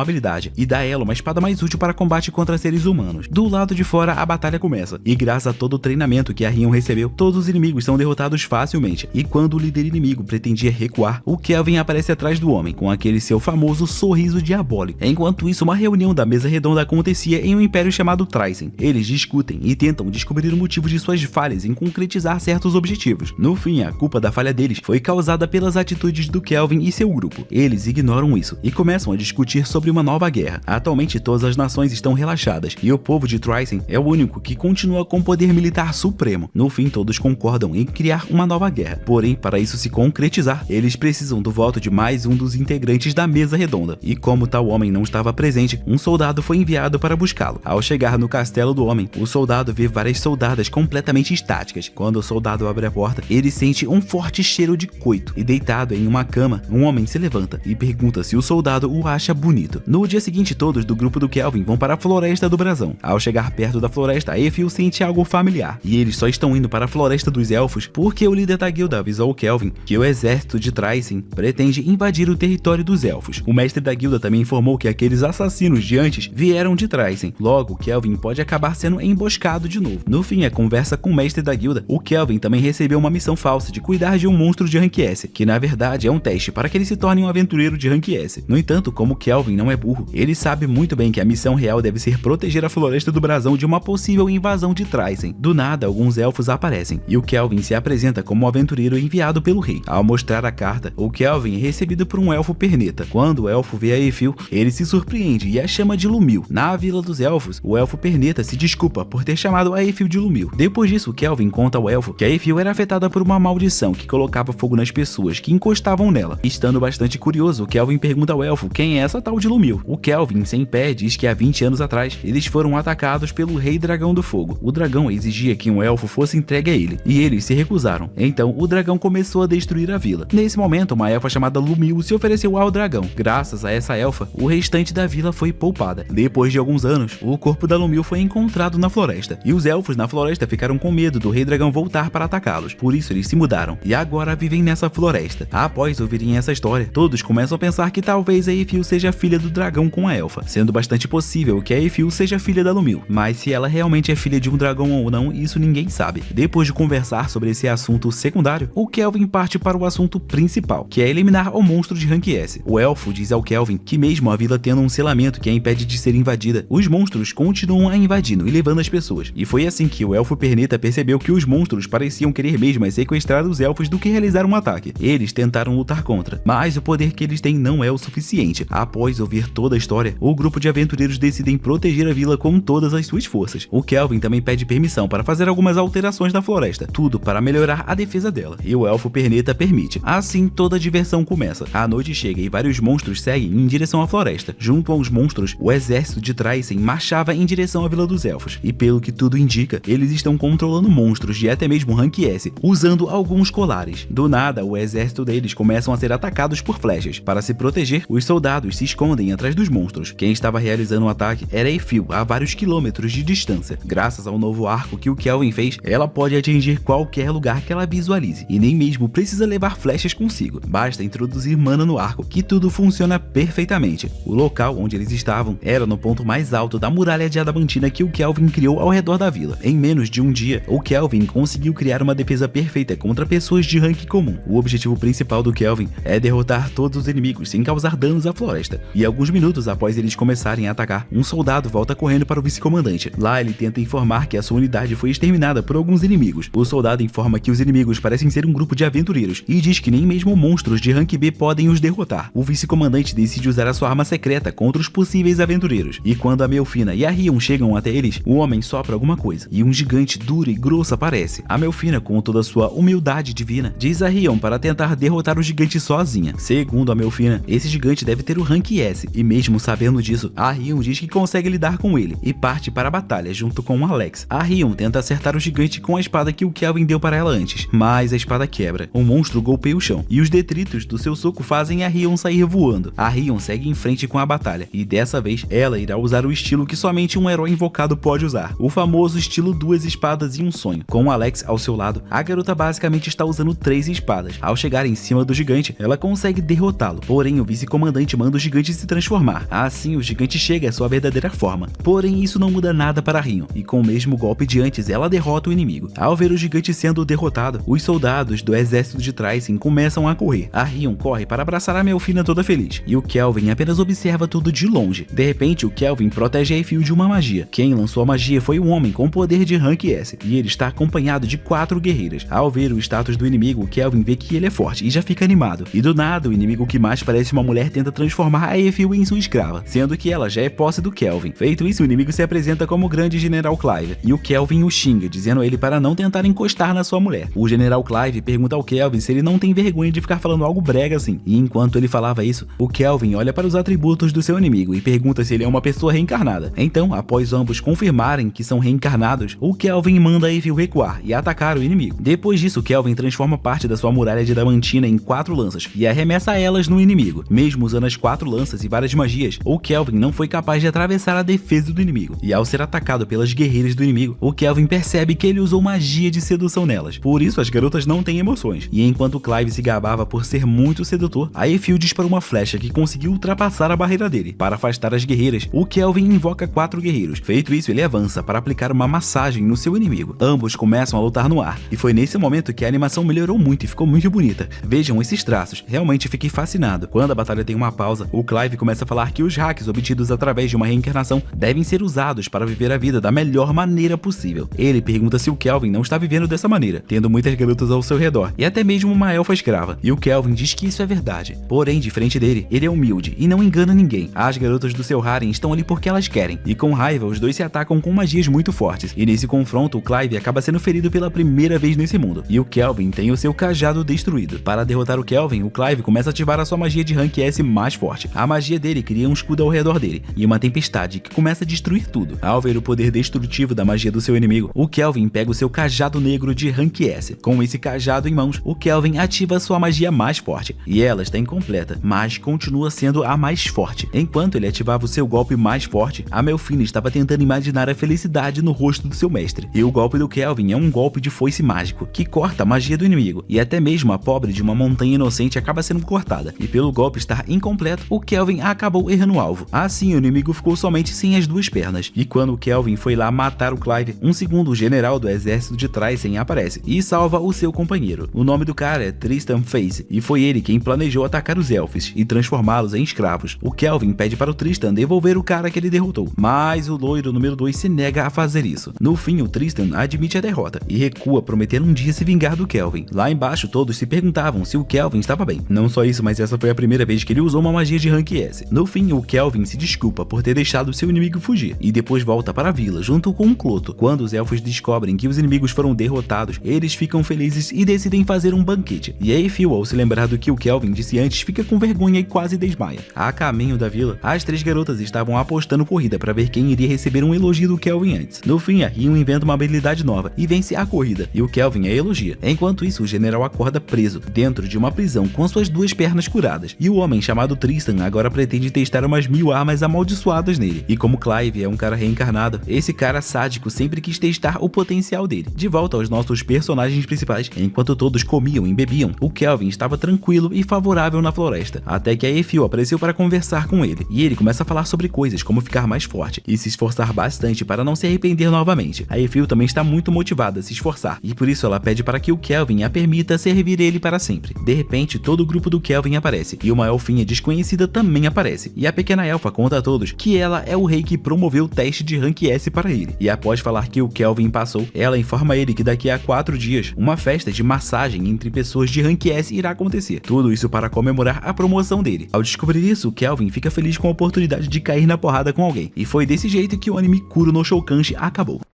habilidade e dá a ela uma espada mais útil para combate contra seres humanos. Do lado de fora, a batalha começa, e graças a todo o treinamento que a Rion recebeu, todos os inimigos são derrotados facilmente. E quando o líder inimigo pretendia recuar, o Kelvin aparece atrás do homem, com aquele seu famoso sorriso diabólico. Enquanto isso, uma reunião da mesa redonda acontecia em um império chamado Tryssen. Eles discutem e tentam descobrir o motivo de suas falhas em concretizar certos objetivos. No fim, a culpa da falha deles foi causada pelas atitudes do Kelvin e seu grupo. Eles ignoram isso e começam a discutir sobre uma nova guerra. Atualmente, todas as nações estão relaxadas e o povo de Tryssen é o único que continua com poder militar supremo. No fim, todos concordam em criar uma nova guerra. Porém, para isso se concretizar, eles precisam do voto de mais um dos integrantes da mesa redonda. E como tal homem não estava presente, um soldado foi enviado para buscá-lo. Ao chegar no castelo do homem, o soldado vê várias soldadas completamente estáticas. Quando o soldado abre a porta, ele sente um forte cheiro de coito e deitado em uma cama, um homem se levanta e pergunta se o soldado o acha bonito. No dia seguinte, todos do grupo do Kelvin vão para a floresta do Brasão. Ao chegar perto da floresta, a Eiffel sente algo familiar e eles só estão indo para a floresta dos elfos porque o líder da guilda avisou o Kelvin que o exército de Tryssen pretende invadir o território dos elfos. O mestre da guilda também informou que aqueles assassinos de antes vieram de Tryssen. Logo, Kelvin pode acabar sendo emboscado de novo. No fim, a conversa com o mestre da guilda, o Kelvin também recebeu uma missão falsa de cuidar de um monstro de rank S, que na verdade é um teste para que ele se torne um aventureiro de rank S. No entanto, como Kelvin não é burro, ele sabe muito bem que a missão real deve ser proteger a floresta do Brasão de uma possível invasão de Tryssen. Do nada, alguns elfos aparecem, e o Kelvin se apresenta como um aventureiro enviado pelo rei. Ao mostrar a carta, o Kelvin é recebido por um elfo perneta. Quando o elfo vê a Eiffel, ele se surpreende e a chama de Lumil. Na Vila dos Elfos, o elfo perneta se desculpa por ter chamado a Eiffel de Lumil. Depois disso, Kelvin conta ao elfo que a Eiffel era afetada por uma maldição que colocava fogo nas pessoas que encostavam nela. Estando bastante curioso, Kelvin pergunta ao elfo quem é essa tal de Lumil. O Kelvin, sem pé, diz que há 20 anos atrás, eles foram atacados pelo Rei Dragão do Fogo. O dragão exigia que um elfo fosse entregue a ele, e eles se recusaram. Então, o dragão começou a destruir a vila. Nesse momento, uma elfa chamada Lumil se ofereceu ao dragão. Graças a essa elfa, o restante da vila foi poupada. Depois de alguns anos, o corpo da Lumil foi encontrado na floresta, e os elfos na floresta ficaram com medo do Rei Dragão voltar para atacá-los. Por isso, eles se mudaram, e agora vivem nessa floresta. Após ouvirem essa história, todos começam a pensar que talvez a Eiffel seja filha do dragão com a elfa, sendo bastante possível que a Eiffel seja filha da Lumil. Mas se ela realmente é filha de um dragão ou não, isso ninguém sabe. Depois de conversar sobre esse assunto secundário, o Kelvin parte para o assunto principal, que é eliminar o monstro de rank S. O elfo diz ao Kelvin que mesmo a vila tendo um selamento que a impede de ser invadida, os monstros continuam a invadindo e levando as pessoas. E foi assim que o elfo perneta percebeu que os monstros pareciam querer mesmo sequestrar os elfos do que realizar um ataque. Eles tentaram lutar contra, mas o poder que eles têm não é o suficiente. Após ouvir toda a história, o grupo de aventureiros decidem proteger a vila com todas as suas forças. O Kelvin também pede permissão para fazer algumas alterações na floresta, tudo para melhorar a defesa dela, e o elfo perneta permite. Assim, toda a diversão começa. A noite chega e vários monstros seguem em direção à floresta. Junto aos monstros, o exército de Tryssen marchava em direção à Vila dos Elfos, e pelo que tudo indica, eles estão controlando monstros de até mesmo rank S, usando alguns colares. Do nada, o exército deles começam a ser atacados por flechas. Para se proteger, os soldados se escondem atrás dos monstros. Quem estava realizando o ataque era Eiffel, a vários quilômetros de distância. Graças ao novo arco que o Kelvin fez, ela pode atingir qualquer lugar que ela visualize, e nem mesmo precisa levar flechas consigo. Basta introduzir mana no arco, que tudo funciona perfeitamente. O local onde eles estavam era no ponto mais alto da muralha de adamantina que o Kelvin criou ao redor da vila. Em menos de um dia, o Kelvin conseguiu criar uma defesa perfeita contra pessoas de rank comum. O objetivo principal do Kelvin é derrotar todos os inimigos sem causar danos à floresta. E alguns minutos após eles começarem a atacar, um soldado volta correndo para o vice-comandante. Lá ele tenta informar que a sua unidade foi exterminada por alguns inimigos. O soldado informa que os inimigos parecem ser um grupo de aventureiros e diz que nem mesmo monstros de rank B podem os derrotar. O vice-comandante decide usar a sua arma secreta contra os possíveis aventureiros. E quando a Melfina e a Rion chegam até eles, o homem sopra alguma coisa e um gigante duro e grosso aparece. A Melfina, com toda a sua humildade divina, diz a Rion para tentar derrotar o gigante sozinha. Segundo a Melfina, esse gigante deve ter o rank S, e mesmo sabendo disso, a Rion diz que consegue lidar com ele e parte para a batalha junto com o Alex. A Rion tenta acertar o gigante com a espada que o Kelvin deu para ela antes, mas a espada quebra. O monstro golpeia o chão e os detritos do seu soco fazem a Rion sair voando. A Rion segue em frente com a batalha e dessa vez ela irá usar o estilo que somente um herói invocado pode usar, o famoso estilo duas espadas e um sonho. Com o Alex ao seu lado, a garota basicamente está usando 3 espadas. Ao chegar em cima do gigante, ela consegue derrotá-lo, porém o vice-comandante manda o gigante se transformar. Assim o gigante chega à sua verdadeira forma, porém isso não muda nada para Rion, e com o mesmo golpe de antes ela derrota o inimigo. Ao ver o gigante sendo derrotado, os soldados do exército de Trissen começam a correr. A Rion corre para abraçar a Melfina toda feliz, e o Kelvin apenas observa tudo de longe. De repente o Kelvin protege a Eiffel de uma magia. Quem lançou a magia foi um homem com poder de rank S, e ele está acompanhado de 4 guerreiras. Ao ver o status do inimigo, o Kelvin vê que ele é forte e já fica animado. E do nada, o inimigo que mais parece uma mulher tenta transformar a Eiffel em sua escrava, sendo que ela já é posse do Kelvin. Feito isso, o inimigo se apresenta como o grande General Clive, e o Kelvin o xinga, dizendo a ele para não tentar encostar na sua mulher. O General Clive pergunta ao Kelvin se ele não tem vergonha de ficar falando algo brega assim, e enquanto ele falava isso, o Kelvin olha para os atributos do seu inimigo e pergunta se ele é uma pessoa reencarnada. Então, após ambos confirmarem que são reencarnados, o Kelvin manda a Eiffel recuar e atacar o inimigo. Depois disso, o Kelvin transforma parte da sua muralha de adamantina em 4 lanças e arremessa elas no inimigo. Mesmo usando as 4 lanças e várias magias, o Kelvin não foi capaz de atravessar a defesa do inimigo, e ao ser atacado pelas guerreiras do inimigo, o Kelvin percebe que ele usou magia de sedução nelas. Por isso as garotas não têm emoções, e enquanto Clive se gabava por ser muito sedutor, a Eiffel disparou uma flecha que conseguiu ultrapassar a barreira dele. Para afastar as guerreiras, o Kelvin invoca 4 guerreiros. Feito isso, ele avança para aplicar uma massagem no seu inimigo. Ambos começam a lutar no ar, e foi nesse momento que a animação melhorou muito e ficou muito bonita. Vejam esses traços, realmente fiquei fascinado. Quando a batalha tem uma pausa, o Clive começa a falar que os hacks obtidos através de uma reencarnação devem ser usados para viver a vida da melhor maneira possível. Ele pergunta se o Kelvin não está vivendo dessa maneira, tendo muitas garotas ao seu redor, e até mesmo uma elfa escrava, e o Kelvin diz que isso é verdade. Porém, de frente dele, ele é humilde e não engana ninguém. As garotas do seu harem estão ali porque elas querem, e com raiva os dois se atacam com magias muito fortes, e nesse confronto o Clive acaba sendo ferido pela primeira vez nesse mundo, e o Kelvin tem o seu cajado destruído. Para derrotar o Kelvin, o Clive começa a ativar a sua magia de rank S mais forte. A magia dele cria um escudo ao redor dele, e uma tempestade que começa a destruir tudo. Ao ver o poder destrutivo da magia do seu inimigo, o Kelvin pega o seu cajado negro de rank S. Com esse cajado em mãos, o Kelvin ativa a sua magia mais forte, e ela está incompleta, mas continua sendo a mais forte. Enquanto ele ativava o seu golpe mais forte, a Melfina estava tentando imaginar a felicidade no rosto do seu mestre. E o golpe do Kelvin é um golpe de foice mágico, que corta a magia do inimigo, e até mesmo a pobre de uma montanha inocente acaba sendo cortada, e pelo golpe estar incompleto, o Kelvin acabou errando o alvo. Assim, o inimigo ficou somente sem as 2 pernas, e quando o Kelvin foi lá matar o Clive, um segundo general do exército de Trissen aparece, e salva o seu companheiro. O nome do cara é Tristan Face, e foi ele quem planejou atacar os elfos e transformá-los em escravos. O Kelvin pede para o Tristan devolver o cara que ele derrotou, mas o loiro número 2 se nega a fazer isso. No fim, o Tristan admite a derrota e recua, prometendo um dia se vingar do Kelvin. Lá embaixo, todos se perguntavam se o Kelvin estava bem. Não só isso, mas essa foi a primeira vez que ele usou uma magia de rank S. No fim, o Kelvin se desculpa por ter deixado seu inimigo fugir, e depois volta para a vila, junto com o Cloto. Quando os elfos descobrem que os inimigos foram derrotados, eles ficam felizes e decidem fazer um banquete. E a Eiffel, ao se lembrar do que o Kelvin disse antes, fica com vergonha e quase desmaia. A caminho da vila, as 3 garotas estavam apostando corrida para ver quem iria receber um elogio do Kelvin antes. No fim, a Rion inventa uma habilidade nova e vence a corrida, e o Kelvin a elogia. Enquanto isso, o general acorda preso, dentro de uma prisão com suas 2 pernas curadas, e o homem chamado Tristan agora pretende testar umas 1000 armas amaldiçoadas nele. E como Clive é um cara reencarnado, esse cara sádico sempre quis testar o potencial dele. De volta aos nossos personagens principais, enquanto todos comiam e bebiam, o Kelvin estava tranquilo e favorável na floresta, até que a Eiffel apareceu para conversar com ele, e ele começa a falar sobre coisas como ficar mais forte e se esforçar bastante para não se arrepender novamente. A Eiffel também está muito motivada a se esforçar, e por isso ela pede para que o Kelvin a permita servir ele para sempre. De repente, todo o grupo do Kelvin aparece, e uma elfinha desconhecida também aparece, e a pequena elfa conta a todos que ela é o rei que promoveu o teste de rank S para ele, e após falar que o Kelvin passou, ela informa ele que daqui a 4 dias, uma festa de massagem entre pessoas de rank S irá acontecer, tudo isso para comemorar a promoção dele. Ao descobrir isso, o Kelvin fica feliz com a oportunidade de cair na porrada com alguém, e foi desse jeito que o anime Kuro no Shoukanshi acabou.